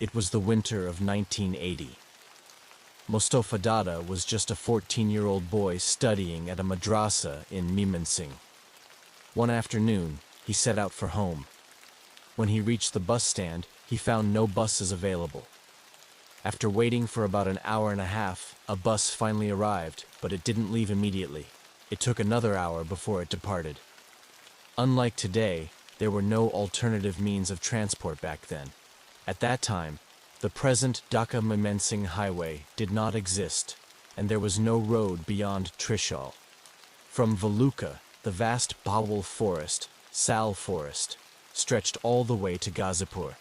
It was the winter of 1980. Mustafa Dada was just a 14-year-old boy studying at a madrasa in Mymensingh. One afternoon, he set out for home. When he reached the bus stand, he found no buses available. After waiting for about an hour and a half, a bus finally arrived, but it didn't leave immediately. It took another hour before it departed. Unlike today, there were no alternative means of transport back then. At that time, the present Dhaka-Mymensingh highway did not exist, and there was no road beyond Trishul. From Valuka, the vast Bawal forest, Sal forest, stretched all the way to Ghazipur.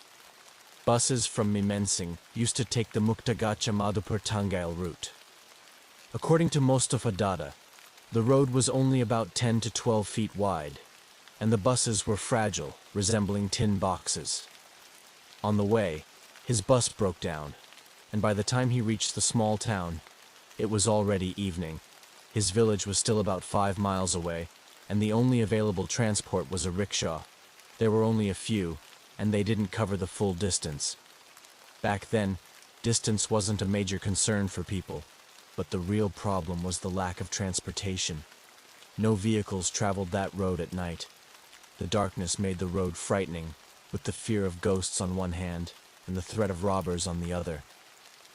Buses from Mymensingh used to take the Muktagacha-Madhupur-Tangail route. According to Mustafa Dada, the road was only about 10 to 12 feet wide, and the buses were fragile, resembling tin boxes. On the way, his bus broke down, and by the time he reached the small town, it was already evening. His village was still about 5 miles away, and the only available transport was a rickshaw. There were only a few, and they didn't cover the full distance. Back then, distance wasn't a major concern for people, but the real problem was the lack of transportation. No vehicles traveled that road at night. The darkness made the road frightening, with the fear of ghosts on one hand and the threat of robbers on the other.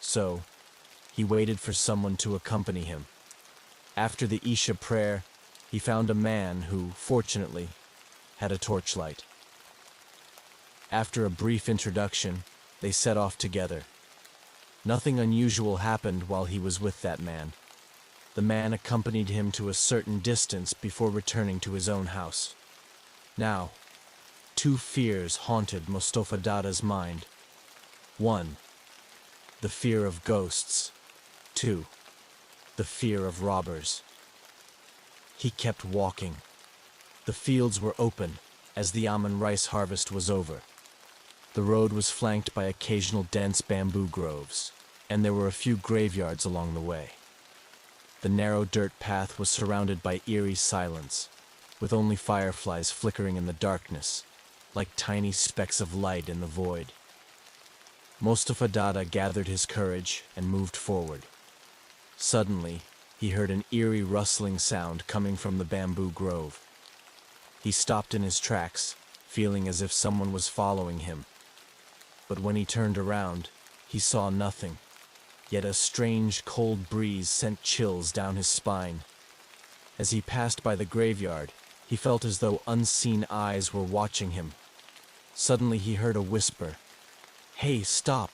So, he waited for someone to accompany him. After the Isha prayer, he found a man who, fortunately, had a torchlight. After a brief introduction, they set off together. Nothing unusual happened while he was with that man. The man accompanied him to a certain distance before returning to his own house. Now, two fears haunted Mustafa Dada's mind. 1. The fear of ghosts. 2. The fear of robbers. He kept walking. The fields were open, as the almond rice harvest was over. The road was flanked by occasional dense bamboo groves, and there were a few graveyards along the way. The narrow dirt path was surrounded by eerie silence, with only fireflies flickering in the darkness, like tiny specks of light in the void. Mustafa Dada gathered his courage and moved forward. Suddenly, he heard an eerie rustling sound coming from the bamboo grove. He stopped in his tracks, feeling as if someone was following him. But when he turned around, he saw nothing, yet a strange, cold breeze sent chills down his spine. As he passed by the graveyard, he felt as though unseen eyes were watching him. Suddenly he heard a whisper, "Hey, stop!"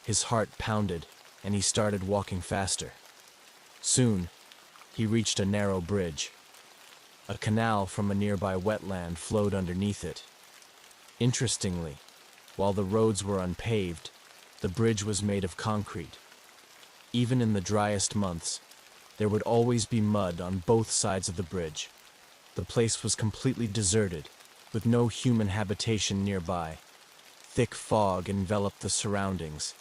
His heart pounded, and he started walking faster. Soon, he reached a narrow bridge. A canal from a nearby wetland flowed underneath it. Interestingly, while the roads were unpaved, the bridge was made of concrete. Even in the driest months, there would always be mud on both sides of the bridge. The place was completely deserted, with no human habitation nearby. Thick fog enveloped the surroundings.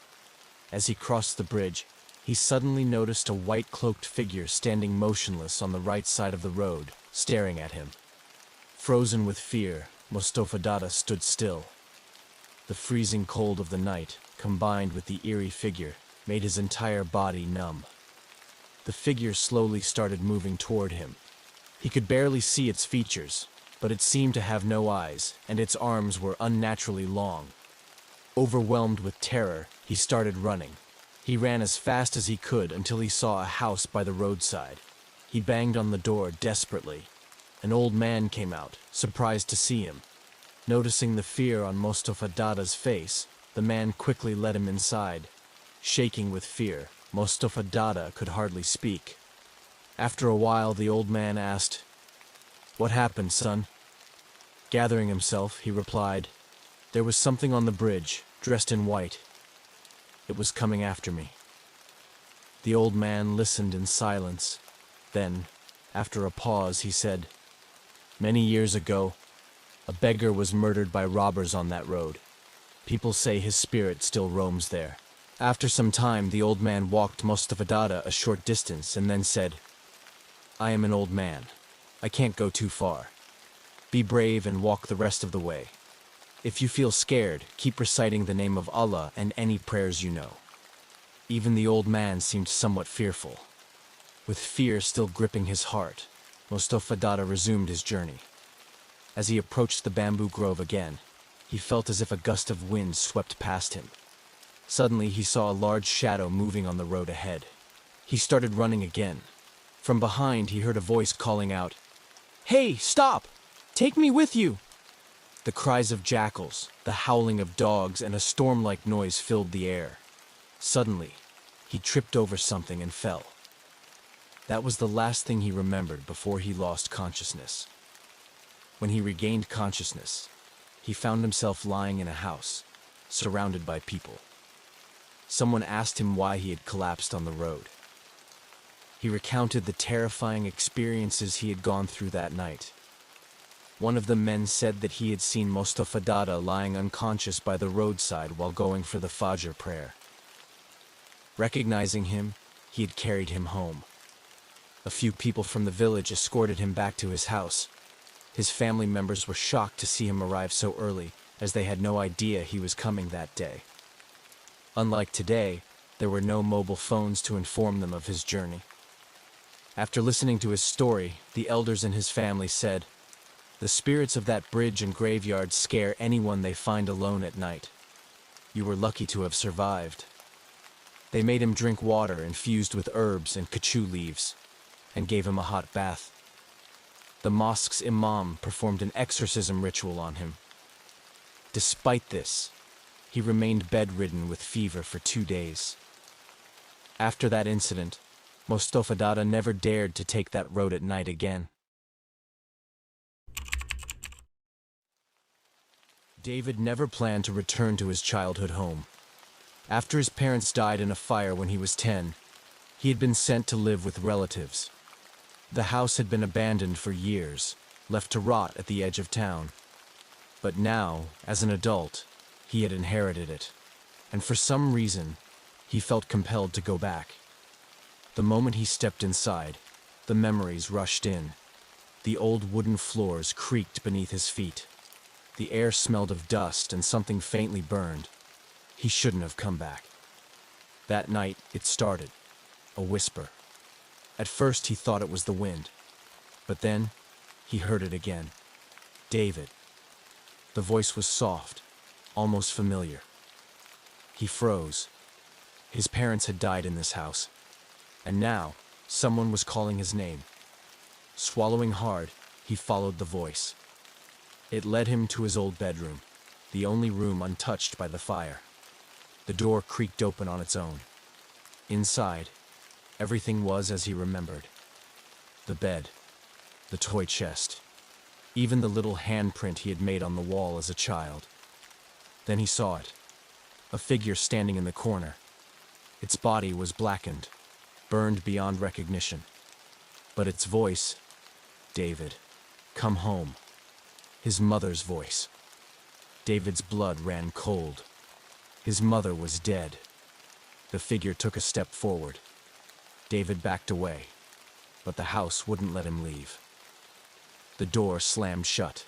As he crossed the bridge, he suddenly noticed a white-cloaked figure standing motionless on the right side of the road, staring at him. Frozen with fear, Mustafa Dada stood still. The freezing cold of the night, combined with the eerie figure, made his entire body numb. The figure slowly started moving toward him. He could barely see its features, but it seemed to have no eyes, and its arms were unnaturally long. Overwhelmed with terror, he started running. He ran as fast as he could until he saw a house by the roadside. He banged on the door desperately. An old man came out, surprised to see him. Noticing the fear on Mustafa Dada's face, the man quickly let him inside. Shaking with fear, Mustafa Dada could hardly speak. After a while, the old man asked, "What happened, son?" Gathering himself, he replied, "There was something on the bridge, dressed in white. It was coming after me." The old man listened in silence. Then, after a pause, he said, "Many years ago, a beggar was murdered by robbers on that road. People say his spirit still roams there." After some time, the old man walked Mustafa Dada a short distance and then said, "I am an old man. I can't go too far. Be brave and walk the rest of the way." If you feel scared, keep reciting the name of Allah and any prayers you know. Even the old man seemed somewhat fearful. With fear still gripping his heart, Mustafa Dada resumed his journey. As he approached the bamboo grove again, he felt as if a gust of wind swept past him. Suddenly he saw a large shadow moving on the road ahead. He started running again. From behind he heard a voice calling out, "Hey, stop! Take me with you!" The cries of jackals, the howling of dogs, and a storm-like noise filled the air. Suddenly, he tripped over something and fell. That was the last thing he remembered before he lost consciousness. When he regained consciousness, he found himself lying in a house, surrounded by people. Someone asked him why he had collapsed on the road. He recounted the terrifying experiences he had gone through that night. One of the men said that he had seen Mustafa Dada lying unconscious by the roadside while going for the Fajr prayer. Recognizing him, he had carried him home. A few people from the village escorted him back to his house. His family members were shocked to see him arrive so early, as they had no idea he was coming that day. Unlike today, there were no mobile phones to inform them of his journey. After listening to his story, the elders in his family said, "The spirits of that bridge and graveyard scare anyone they find alone at night. You were lucky to have survived." They made him drink water infused with herbs and kachu leaves, and gave him a hot bath. The mosque's imam performed an exorcism ritual on him. Despite this, he remained bedridden with fever for 2 days. After that incident, Mustafa Dada never dared to take that road at night again. David never planned to return to his childhood home. After his parents died in a fire when he was 10, he had been sent to live with relatives. The house had been abandoned for years, left to rot at the edge of town. But now, as an adult, he had inherited it, and for some reason, he felt compelled to go back. The moment he stepped inside, the memories rushed in. The old wooden floors creaked beneath his feet. The air smelled of dust and something faintly burned. He shouldn't have come back. That night, it started. A whisper. At first, he thought it was the wind. But then, he heard it again. "David." The voice was soft, almost familiar. He froze. His parents had died in this house. And now, someone was calling his name. Swallowing hard, he followed the voice. It led him to his old bedroom, the only room untouched by the fire. The door creaked open on its own. Inside, everything was as he remembered. The bed, the toy chest, even the little handprint he had made on the wall as a child. Then he saw it, a figure standing in the corner. Its body was blackened, burned beyond recognition. But its voice, "David, come home." His mother's voice. David's blood ran cold. His mother was dead. The figure took a step forward. David backed away, but the house wouldn't let him leave. The door slammed shut.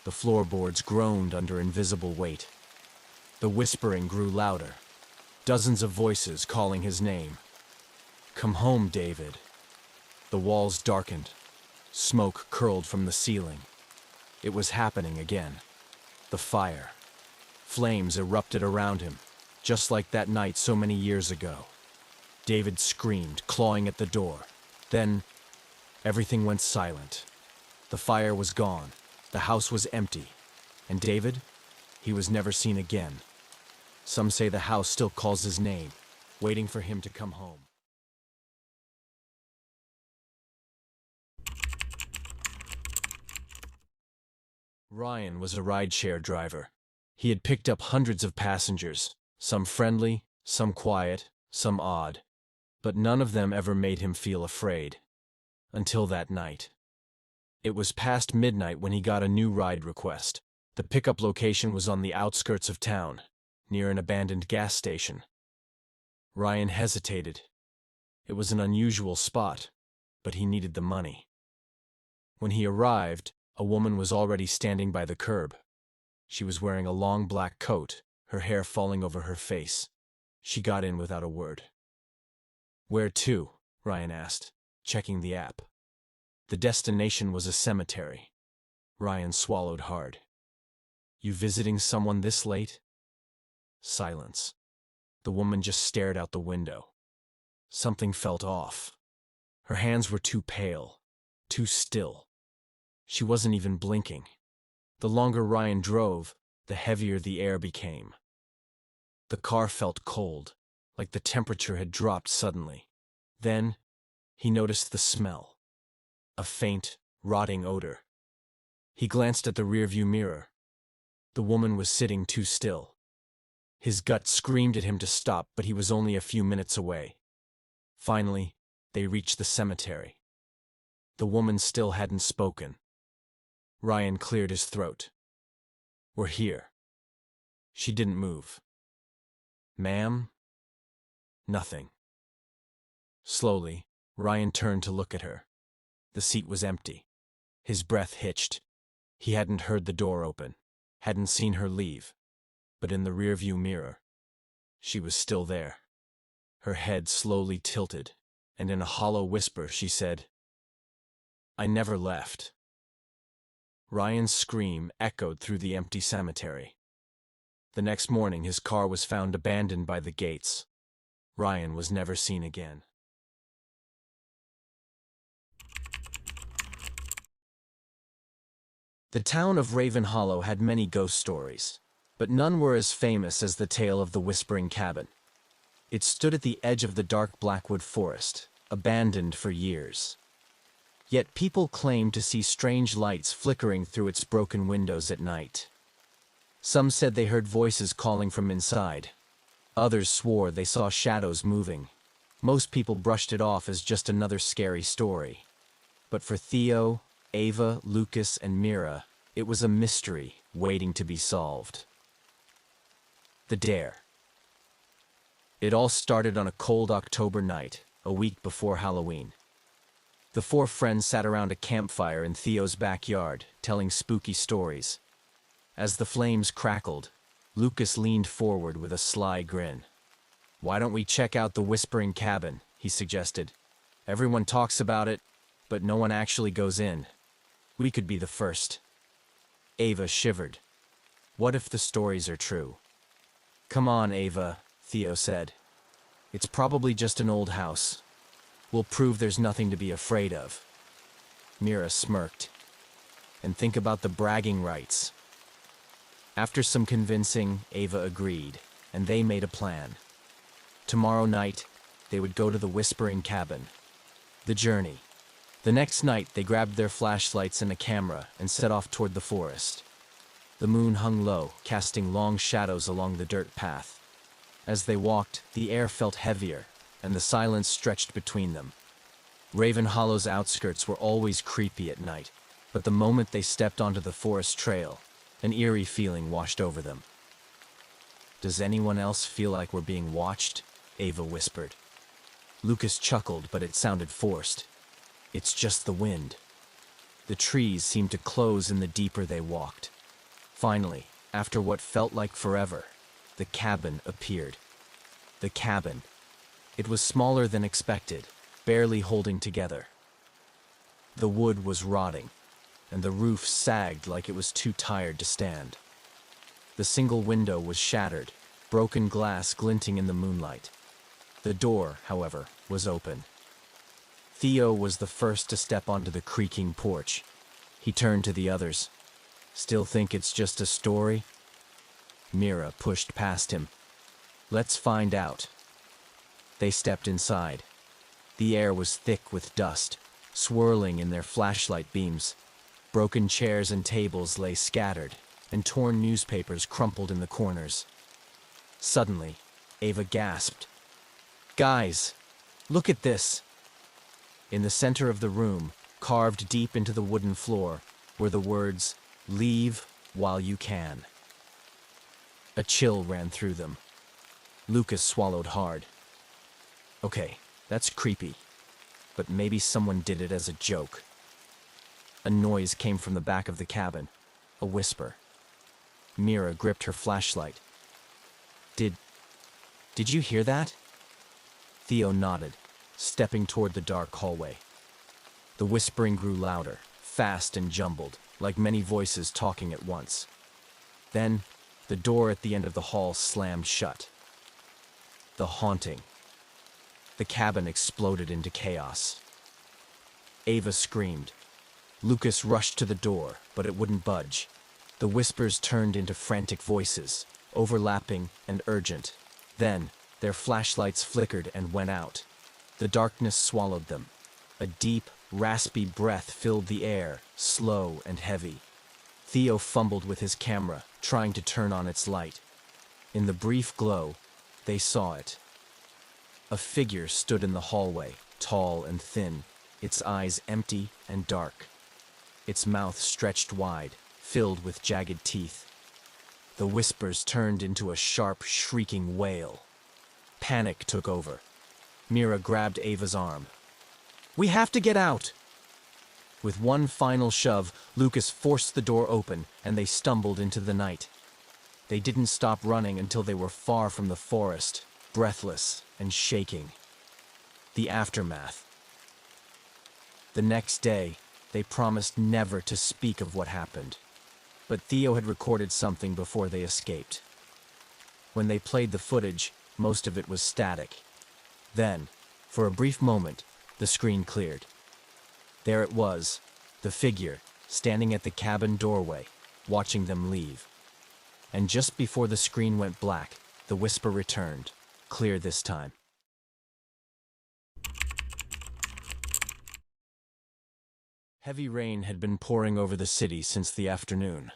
The floorboards groaned under invisible weight. The whispering grew louder. Dozens of voices calling his name. "Come home, David." The walls darkened. Smoke curled from the ceiling. It was happening again. The fire. Flames erupted around him, just like that night so many years ago. David screamed, clawing at the door. Then, everything went silent. The fire was gone. The house was empty. And David? He was never seen again. Some say the house still calls his name, waiting for him to come home. Ryan was a rideshare driver. He had picked up hundreds of passengers, some friendly, some quiet, some odd. But none of them ever made him feel afraid. Until that night. It was past midnight when he got a new ride request. The pickup location was on the outskirts of town, near an abandoned gas station. Ryan hesitated. It was an unusual spot, but he needed the money. When he arrived, a woman was already standing by the curb. She was wearing a long black coat, her hair falling over her face. She got in without a word. "Where to?" Ryan asked, checking the app. The destination was a cemetery. Ryan swallowed hard. "You visiting someone this late?" Silence. The woman just stared out the window. Something felt off. Her hands were too pale, too still. She wasn't even blinking. The longer Ryan drove, the heavier the air became. The car felt cold, like the temperature had dropped suddenly. Then, he noticed the smell. A faint, rotting odor. He glanced at the rearview mirror. The woman was sitting too still. His gut screamed at him to stop, but he was only a few minutes away. Finally, they reached the cemetery. The woman still hadn't spoken. Ryan cleared his throat. "We're here." She didn't move. "Ma'am?" Nothing. Slowly, Ryan turned to look at her. The seat was empty. His breath hitched. He hadn't heard the door open, hadn't seen her leave. But in the rearview mirror, she was still there. Her head slowly tilted, and in a hollow whisper she said, "I never left." Ryan's scream echoed through the empty cemetery. The next morning his car was found abandoned by the gates. Ryan was never seen again. The town of Raven Hollow had many ghost stories, but none were as famous as the tale of the Whispering Cabin. It stood at the edge of the dark Blackwood forest, abandoned for years. Yet people claimed to see strange lights flickering through its broken windows at night. Some said they heard voices calling from inside. Others swore they saw shadows moving. Most people brushed it off as just another scary story. But for Theo, Ava, Lucas, and Mira, it was a mystery waiting to be solved. The Dare. It all started on a cold October night, a week before Halloween. The four friends sat around a campfire in Theo's backyard, telling spooky stories. As the flames crackled, Lucas leaned forward with a sly grin. "Why don't we check out the Whispering Cabin?" he suggested. "Everyone talks about it, but no one actually goes in. We could be the first." Ava shivered. "What if the stories are true?" "Come on, Ava," Theo said. "It's probably just an old house. We'll prove there's nothing to be afraid of." Mira smirked. "And think about the bragging rights." After some convincing, Ava agreed, and they made a plan. Tomorrow night, they would go to the Whispering Cabin. The journey. The next night, they grabbed their flashlights and a camera and set off toward the forest. The moon hung low, casting long shadows along the dirt path. As they walked, the air felt heavier, and the silence stretched between them. Raven Hollow's outskirts were always creepy at night, but the moment they stepped onto the forest trail, an eerie feeling washed over them. "Does anyone else feel like we're being watched?" Ava whispered. Lucas chuckled, but it sounded forced. "It's just the wind." The trees seemed to close in the deeper they walked. Finally, after what felt like forever, the cabin appeared. The cabin. It was smaller than expected, barely holding together. The wood was rotting, and the roof sagged like it was too tired to stand. The single window was shattered, broken glass glinting in the moonlight. The door, however, was open. Theo was the first to step onto the creaking porch. He turned to the others. "Still think it's just a story?" Mira pushed past him. "Let's find out." They stepped inside. The air was thick with dust, swirling in their flashlight beams. Broken chairs and tables lay scattered, and torn newspapers crumpled in the corners. Suddenly, Ava gasped. "Guys, look at this!" In the center of the room, carved deep into the wooden floor, were the words, "Leave while you can." A chill ran through them. Lucas swallowed hard. "Okay, that's creepy, but maybe someone did it as a joke." A noise came from the back of the cabin, a whisper. Mira gripped her flashlight. Did you hear that? Theo nodded, stepping toward the dark hallway. The whispering grew louder, fast and jumbled, like many voices talking at once. Then, the door at the end of the hall slammed shut. The haunting. The cabin exploded into chaos. Ava screamed. Lucas rushed to the door, but it wouldn't budge. The whispers turned into frantic voices, overlapping and urgent. Then, their flashlights flickered and went out. The darkness swallowed them. A deep, raspy breath filled the air, slow and heavy. Theo fumbled with his camera, trying to turn on its light. In the brief glow, they saw it. A figure stood in the hallway, tall and thin, its eyes empty and dark. Its mouth stretched wide, filled with jagged teeth. The whispers turned into a sharp, shrieking wail. Panic took over. Mira grabbed Ava's arm. "We have to get out!" With one final shove, Lucas forced the door open, and they stumbled into the night. They didn't stop running until they were far from the forest, breathless and shaking. The aftermath. The next day, they promised never to speak of what happened. But Theo had recorded something before they escaped. When they played the footage, most of it was static. Then, for a brief moment, the screen cleared. There it was, the figure, standing at the cabin doorway, watching them leave. And just before the screen went black, the whisper returned, clear this time. Heavy rain had been pouring over the city since the afternoon.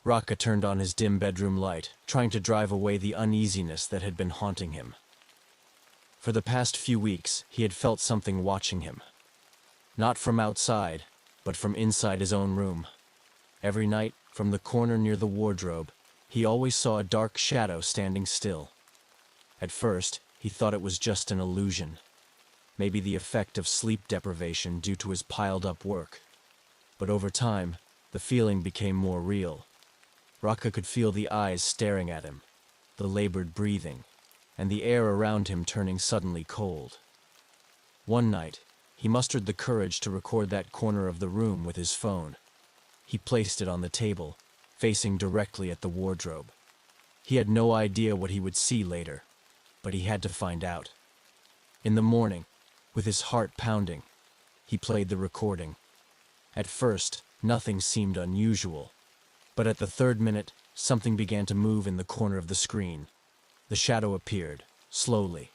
Raka turned on his dim bedroom light, trying to drive away the uneasiness that had been haunting him. For the past few weeks, he had felt something watching him. Not from outside, but from inside his own room. Every night, from the corner near the wardrobe, he always saw a dark shadow standing still. At first, he thought it was just an illusion. Maybe the effect of sleep deprivation due to his piled-up work. But over time, the feeling became more real. Raka could feel the eyes staring at him, the labored breathing, and the air around him turning suddenly cold. One night, he mustered the courage to record that corner of the room with his phone. He placed it on the table, facing directly at the wardrobe. He had no idea what he would see later, but he had to find out. In the morning, with his heart pounding, he played the recording. At first, nothing seemed unusual, but at the third minute, something began to move in the corner of the screen. The shadow appeared, slowly.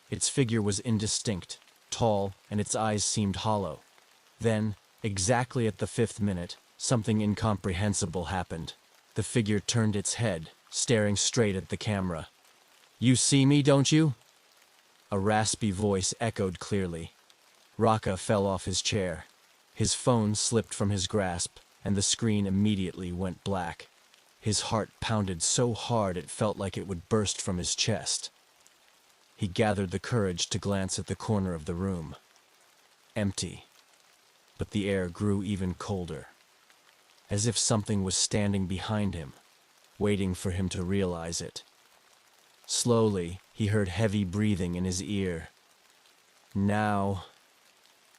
Its figure was indistinct, tall, and its eyes seemed hollow. Then, exactly at the 5th minute, something incomprehensible happened. The figure turned its head, staring straight at the camera. "You see me, don't you?" A raspy voice echoed clearly. Raka fell off his chair. His phone slipped from his grasp, and the screen immediately went black. His heart pounded so hard it felt like it would burst from his chest. He gathered the courage to glance at the corner of the room. Empty. But the air grew even colder. As if something was standing behind him, waiting for him to realize it. Slowly, he heard heavy breathing in his ear. "Now,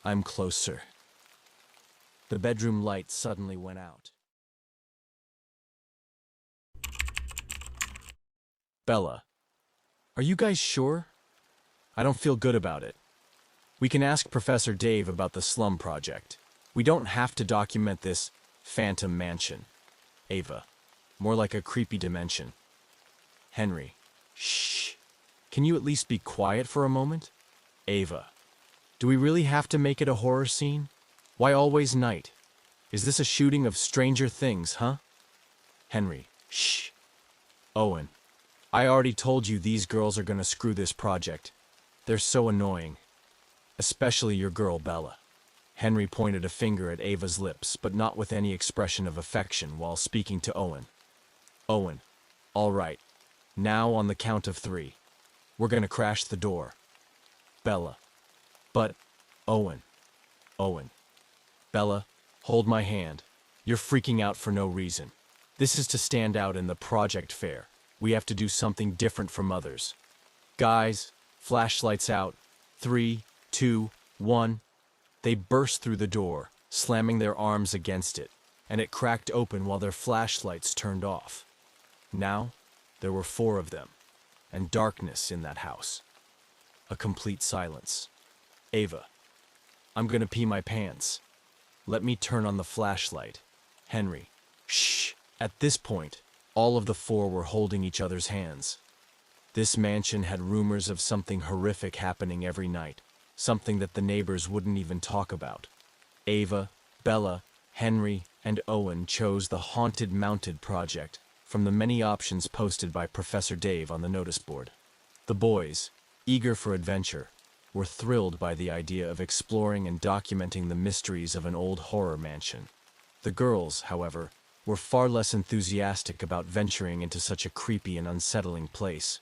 I'm closer." The bedroom light suddenly went out. "Bella, are you guys sure? I don't feel good about it. We can ask Professor Dave about the slum project. We don't have to document this phantom mansion." Ava, more like a creepy dimension. Henry, shh. Can you at least be quiet for a moment? Ava, do we really have to make it a horror scene? Why always night? Is this a shooting of Stranger Things, huh? Henry, shh. Owen, I already told you these girls are gonna screw this project. They're so annoying. Especially your girl, Bella. Henry pointed a finger at Ava's lips, but not with any expression of affection while speaking to Owen. Owen, all right. Now on the count of 3. We're gonna crash the door. Bella. But, Owen. Owen. Bella, hold my hand. You're freaking out for no reason. This is to stand out in the project fair. We have to do something different from others. Guys, flashlights out. 3, 2, 1. They burst through the door, slamming their arms against it, and it cracked open while their flashlights turned off. Now, there were 4 of them, and darkness in that house. A complete silence. Ava, I'm gonna pee my pants. Let me turn on the flashlight. Henry, shh. At this point, all of the 4 were holding each other's hands. This mansion had rumors of something horrific happening every night, something that the neighbors wouldn't even talk about. Ava, Bella, Henry, and Owen chose the Haunted Mounted project from the many options posted by Professor Dave on the notice board. The boys, eager for adventure, were thrilled by the idea of exploring and documenting the mysteries of an old horror mansion. The girls, however, were far less enthusiastic about venturing into such a creepy and unsettling place.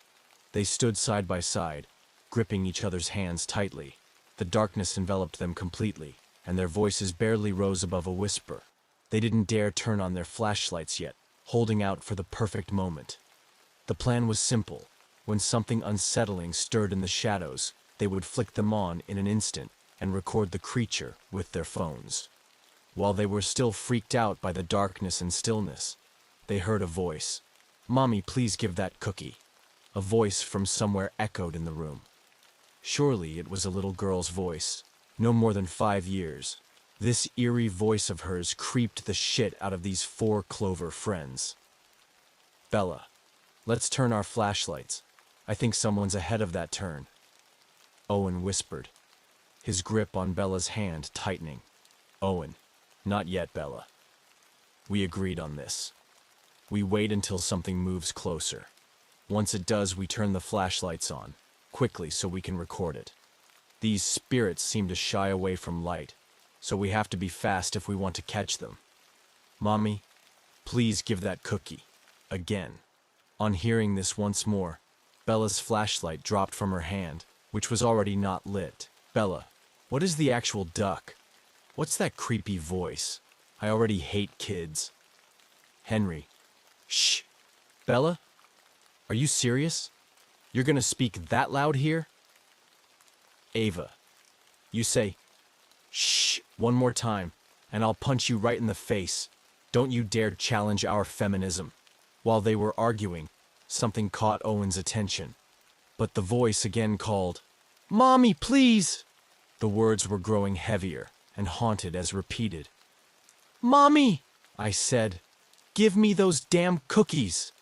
They stood side by side, gripping each other's hands tightly. The darkness enveloped them completely, and their voices barely rose above a whisper. They didn't dare turn on their flashlights yet, holding out for the perfect moment. The plan was simple. When something unsettling stirred in the shadows, they would flick them on in an instant and record the creature with their phones. While they were still freaked out by the darkness and stillness, they heard a voice. "Mommy, please give that cookie." A voice from somewhere echoed in the room. Surely it was a little girl's voice, no more than 5 years. This eerie voice of hers creeped the shit out of these 4 Clover friends. "Bella, let's turn our flashlights. I think someone's ahead of that turn," Owen whispered, his grip on Bella's hand tightening. "Owen, not yet, Bella." We agreed on this. We wait until something moves closer. Once it does, we turn the flashlights on, quickly so we can record it. These spirits seem to shy away from light, so we have to be fast if we want to catch them. "Mommy, please give that cookie." Again. On hearing this once more, Bella's flashlight dropped from her hand, which was already not lit. "Bella, what is the actual duck? What's that creepy voice? I already hate kids." Henry, "Shh. Bella? Are you serious? You're gonna speak that loud here?" Ava, "You say, 'Shh' one more time, and I'll punch you right in the face. Don't you dare challenge our feminism." While they were arguing, something caught Owen's attention. But the voice again called, "Mommy, please!" The words were growing heavier and haunted as repeated. "Mommy," I said, "give me those damn cookies."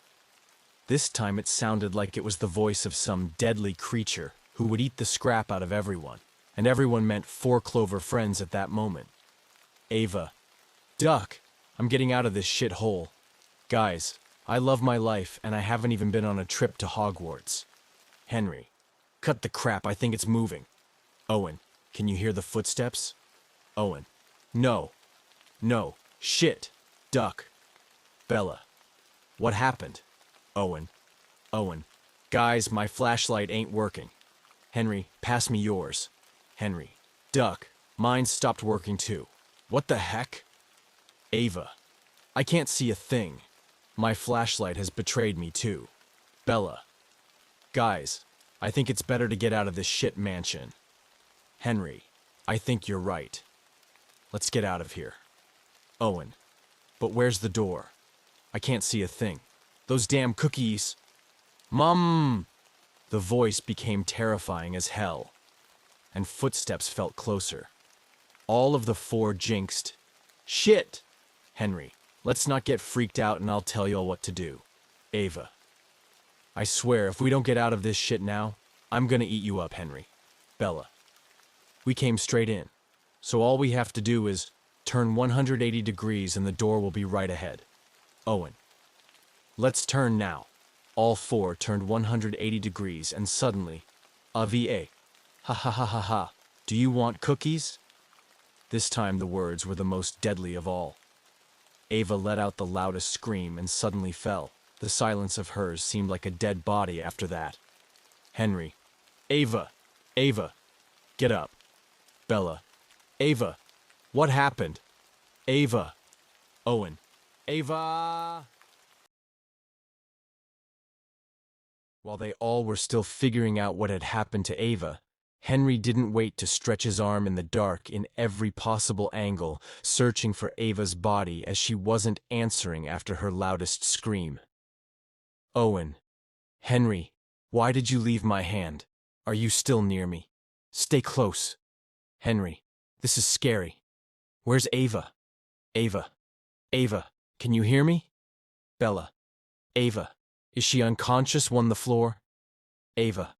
This time it sounded like it was the voice of some deadly creature who would eat the scrap out of everyone, and everyone meant 4 Clover friends at that moment. Ava, "Duck, I'm getting out of this shit hole. Guys, I love my life and I haven't even been on a trip to Hogwarts." Henry, "Cut the crap, I think it's moving." Owen, "Can you hear the footsteps?" Owen, No, shit, duck." Bella, "What happened?" Owen, "Guys, my flashlight ain't working." Henry, "Pass me yours." Henry, "Duck, mine stopped working too." "What the heck?" Ava, "I can't see a thing. My flashlight has betrayed me too." Bella, "Guys, I think it's better to get out of this shit mansion." Henry, "I think you're right. Let's get out of here." Owen, "But where's the door? I can't see a thing. Those damn cookies." "Mom!" The voice became terrifying as hell, and footsteps felt closer. All of the 4 jinxed. "Shit!" Henry, "Let's not get freaked out and I'll tell y'all what to do." Ava, "I swear, if we don't get out of this shit now, I'm gonna eat you up, Henry." Bella, "We came straight in, so all we have to do is turn 180 degrees and the door will be right ahead." Owen, "Let's turn now." All 4 turned 180 degrees and suddenly, "AVA, ha ha ha ha ha, do you want cookies?" This time the words were the most deadly of all. Ava let out the loudest scream and suddenly fell. The silence of hers seemed like a dead body after that. Henry, Ava, get up." Bella, "Ava, what happened?" Ava. Owen, "Ava!" While they all were still figuring out what had happened to Ava, Henry didn't wait to stretch his arm in the dark in every possible angle, searching for Ava's body as she wasn't answering after her loudest scream. Owen. Henry, why did you leave my hand? Are you still near me? Stay close. Henry, this is scary. Where's Ava? Ava. Ava, can you hear me? Bella. Ava, is she unconscious on the floor? Ava,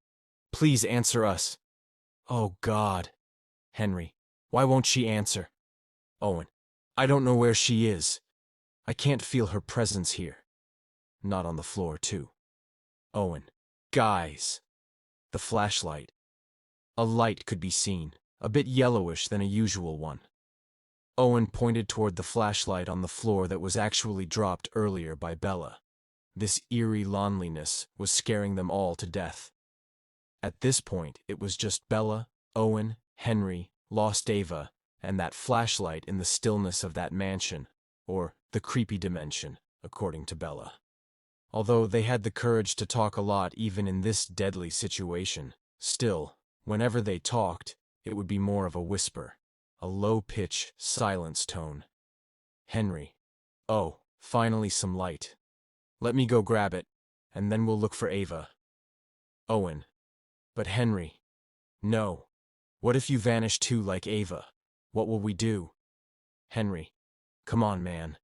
please answer us. Oh, God. Henry, why won't she answer? Owen, I don't know where she is. I can't feel her presence here. Not on the floor, too. Owen, guys. The flashlight. A light could be seen, a bit yellowish than a usual one. Owen pointed toward the flashlight on the floor that was actually dropped earlier by Bella. This eerie loneliness was scaring them all to death. At this point, it was just Bella, Owen, Henry, lost Ava, and that flashlight in the stillness of that mansion, or the creepy dimension, according to Bella. Although they had the courage to talk a lot even in this deadly situation, still, whenever they talked, it would be more of a whisper, a low-pitch, silence tone. Henry. Oh, finally some light. Let me go grab it, and then we'll look for Ava. Owen. But Henry. No. What if you vanish too like Ava? What will we do? Henry. Come on, man.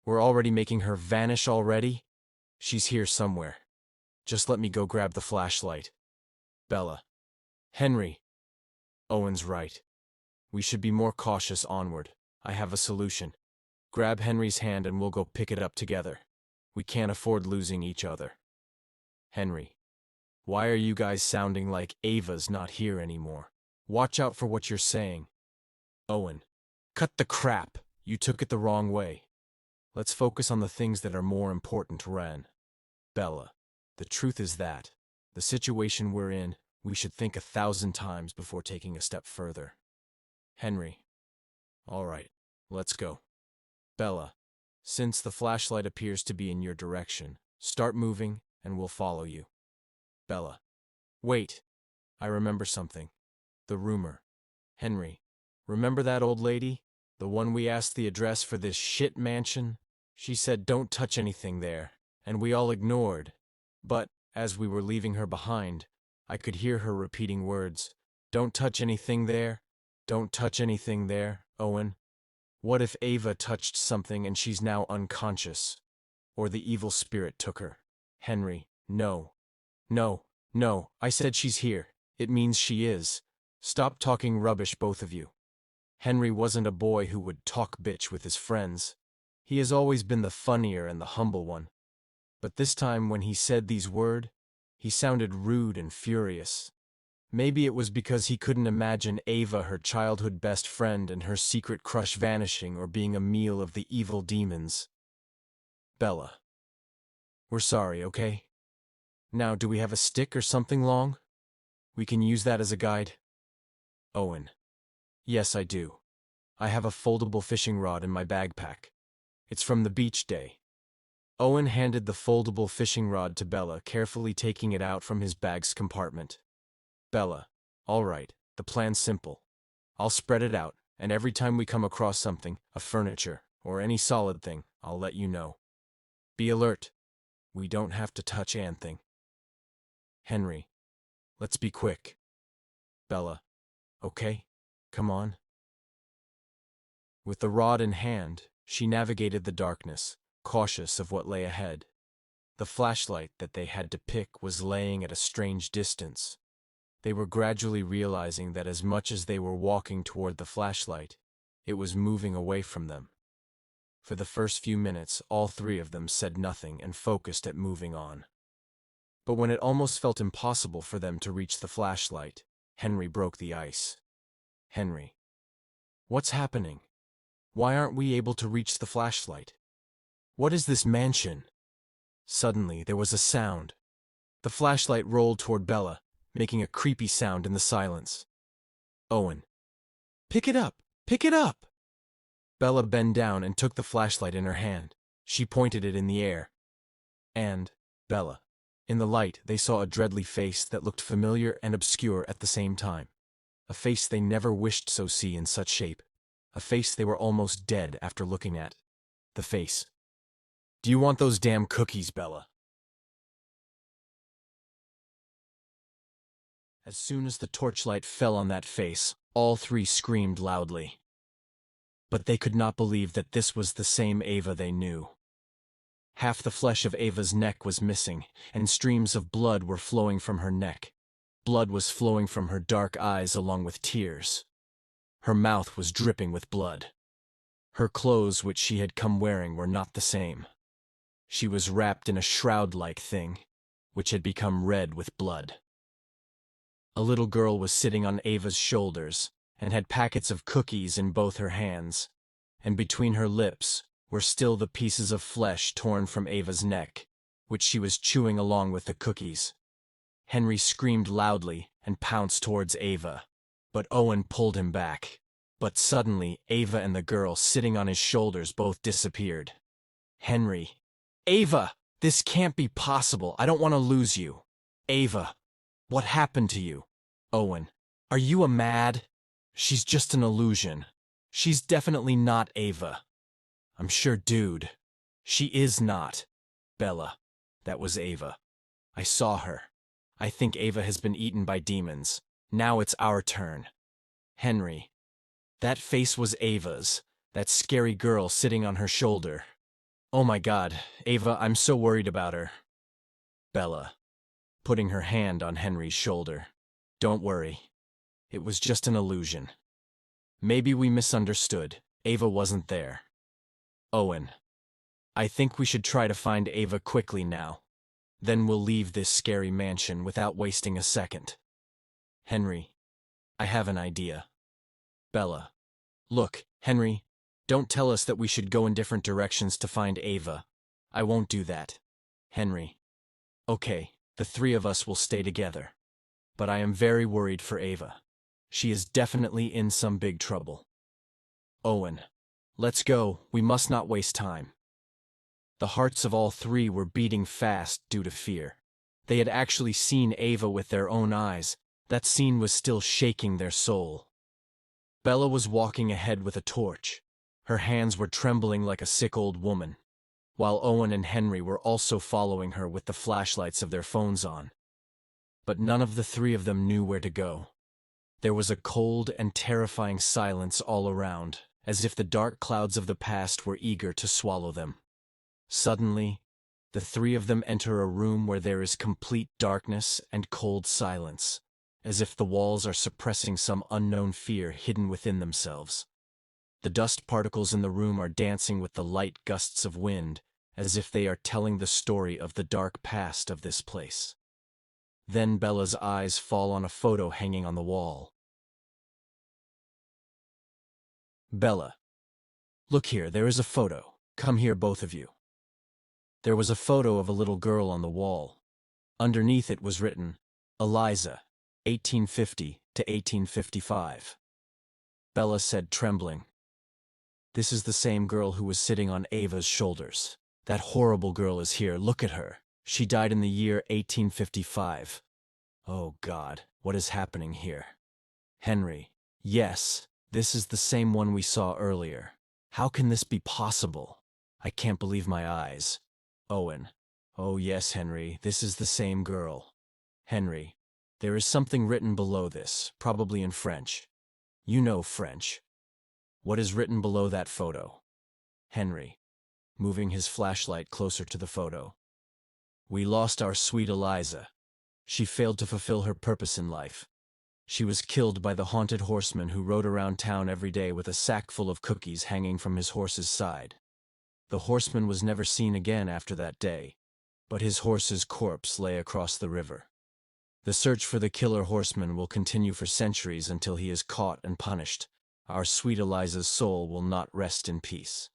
We're already making her vanish already? She's here somewhere. Just let me go grab the flashlight. Bella. Henry. Owen's right. We should be more cautious onward. I have a solution. Grab Henry's hand and we'll go pick it up together. We can't afford losing each other. Henry. Why are you guys sounding like Ava's not here anymore? Watch out for what you're saying. Owen. Cut the crap. You took it the wrong way. Let's focus on the things that are more important, Ren. Bella. The truth is that, the situation we're in, we should think 1,000 times before taking a step further. Henry. All right, let's go. Bella. Since the flashlight appears to be in your direction, start moving and we'll follow you. Bella. Wait. I remember something. The rumor. Henry. Remember that old lady? The one we asked the address for this shit mansion? She said don't touch anything there, and we all ignored. But, as we were leaving her behind, I could hear her repeating words. Don't touch anything there. Don't touch anything there, Owen. What if Ava touched something and she's now unconscious? Or the evil spirit took her? Henry. No. No. No. I said she's here. It means she is. Stop talking rubbish, both of you. Henry wasn't a boy who would talk bitch with his friends. He has always been the funnier and the humble one. But this time when he said these words, he sounded rude and furious. Maybe it was because he couldn't imagine Ava, her childhood best friend, and her secret crush vanishing or being a meal of the evil demons. Bella. We're sorry, okay? Now, do we have a stick or something long? We can use that as a guide. Owen. Yes, I do. I have a foldable fishing rod in my backpack. It's from the beach day. Owen handed the foldable fishing rod to Bella, carefully taking it out from his bag's compartment. Bella. All right, the plan's simple. I'll spread it out, and every time we come across something, a furniture, or any solid thing, I'll let you know. Be alert. We don't have to touch anything. Henry. Let's be quick. Bella. Okay, come on. With the rod in hand, she navigated the darkness, cautious of what lay ahead. The flashlight that they had to pick was laying at a strange distance. They were gradually realizing that as much as they were walking toward the flashlight, it was moving away from them. For the first few minutes, all three of them said nothing and focused at moving on. But when it almost felt impossible for them to reach the flashlight, Henry broke the ice. Henry. What's happening? Why aren't we able to reach the flashlight? What is this mansion? Suddenly, there was a sound. The flashlight rolled toward Bella, making a creepy sound in the silence. Owen. Pick it up! Pick it up! Bella bent down and took the flashlight in her hand. She pointed it in the air. And, Bella. In the light, they saw a dreadly face that looked familiar and obscure at the same time. A face they never wished so see in such shape. A face they were almost dead after looking at. The face. "Do you want those damn cookies, Bella?" As soon as the torchlight fell on that face, all three screamed loudly. But they could not believe that this was the same Ava they knew. Half the flesh of Ava's neck was missing, and streams of blood were flowing from her neck. Blood was flowing from her dark eyes along with tears. Her mouth was dripping with blood. Her clothes which she had come wearing were not the same. She was wrapped in a shroud-like thing, which had become red with blood. A little girl was sitting on Ava's shoulders, and had packets of cookies in both her hands, and between her lips were still the pieces of flesh torn from Ava's neck, which she was chewing along with the cookies. Henry screamed loudly and pounced towards Ava, but Owen pulled him back. But suddenly, Ava and the girl sitting on his shoulders both disappeared. Henry. "Ava! This can't be possible. I don't want to lose you." "Ava, what happened to you?" "Owen, are you mad? She's just an illusion. She's definitely not Ava." "I'm sure, dude. She is not." "Bella, that was Ava. I saw her. I think Ava has been eaten by demons. Now it's our turn." "Henry, that face was Ava's, that scary girl sitting on her shoulder. Oh my God, Ava, I'm so worried about her." "Bella," putting her hand on Henry's shoulder, "don't worry. It was just an illusion. Maybe we misunderstood. Ava wasn't there." "Owen, I think we should try to find Ava quickly now. Then we'll leave this scary mansion without wasting a second." "Henry, I have an idea." "Bella, look, Henry, don't tell us that we should go in different directions to find Ava. I won't do that." "Henry, okay, the three of us will stay together. But I am very worried for Ava. She is definitely in some big trouble." "Owen, let's go. We must not waste time." The hearts of all three were beating fast due to fear. They had actually seen Ava with their own eyes. That scene was still shaking their soul. Bella was walking ahead with a torch. Her hands were trembling like a sick old woman, while Owen and Henry were also following her with the flashlights of their phones on. But none of the three of them knew where to go. There was a cold and terrifying silence all around, as if the dark clouds of the past were eager to swallow them. Suddenly, the three of them enter a room where there is complete darkness and cold silence, as if the walls are suppressing some unknown fear hidden within themselves. The dust particles in the room are dancing with the light gusts of wind, as if they are telling the story of the dark past of this place. Then Bella's eyes fall on a photo hanging on the wall. "Bella, look here, there is a photo. Come here, both of you." There was a photo of a little girl on the wall. Underneath it was written, "Eliza, 1850 to 1855. Bella said, trembling, "This is the same girl who was sitting on Ava's shoulders. That horrible girl is here. Look at her. She died in the year 1855. Oh God, what is happening here?" Henry, "Yes, this is the same one we saw earlier. How can this be possible? I can't believe my eyes." Owen, "Oh yes, Henry, this is the same girl." Henry, "There is something written below this, probably in French. You know French. What is written below that photo?" Henry, moving his flashlight closer to the photo. "We lost our sweet Eliza. She failed to fulfill her purpose in life. She was killed by the haunted horseman who rode around town every day with a sack full of cookies hanging from his horse's side. The horseman was never seen again after that day, but his horse's corpse lay across the river. The search for the killer horseman will continue for centuries until he is caught and punished. Our sweet Eliza's soul will not rest in peace."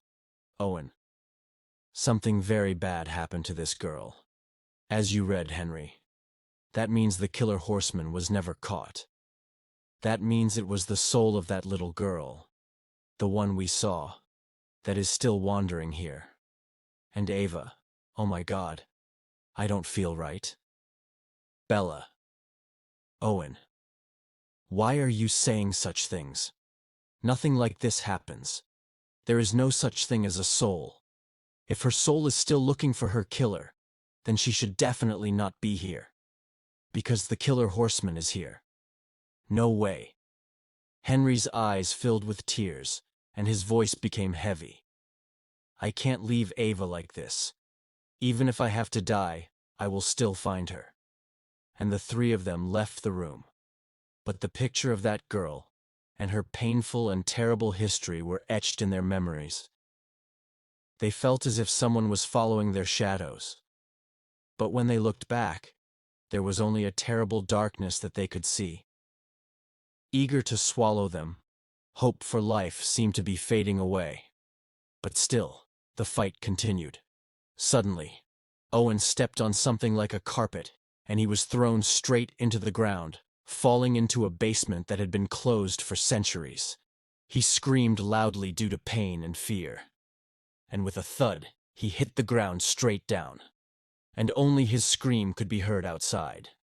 Owen, "Something very bad happened to this girl. As you read, Henry. That means the killer horseman was never caught. That means it was the soul of that little girl, the one we saw, that is still wandering here. And Ava, oh my God, I don't feel right. Bella. Owen. Why are you saying such things? Nothing like this happens. There is no such thing as a soul. If her soul is still looking for her killer, then she should definitely not be here. Because the killer horseman is here. No way. Henry's eyes filled with tears, and his voice became heavy. I can't leave Ava like this. Even if I have to die, I will still find her. And the three of them left the room. But the picture of that girl, and her painful and terrible history were etched in their memories. They felt as if someone was following their shadows. But when they looked back, there was only a terrible darkness that they could see. Eager to swallow them, hope for life seemed to be fading away. But still, the fight continued. Suddenly, Owen stepped on something like a carpet, and he was thrown straight into the ground, falling into a basement that had been closed for centuries. He screamed loudly due to pain and fear. And with a thud, he hit the ground straight down. And only his scream could be heard outside.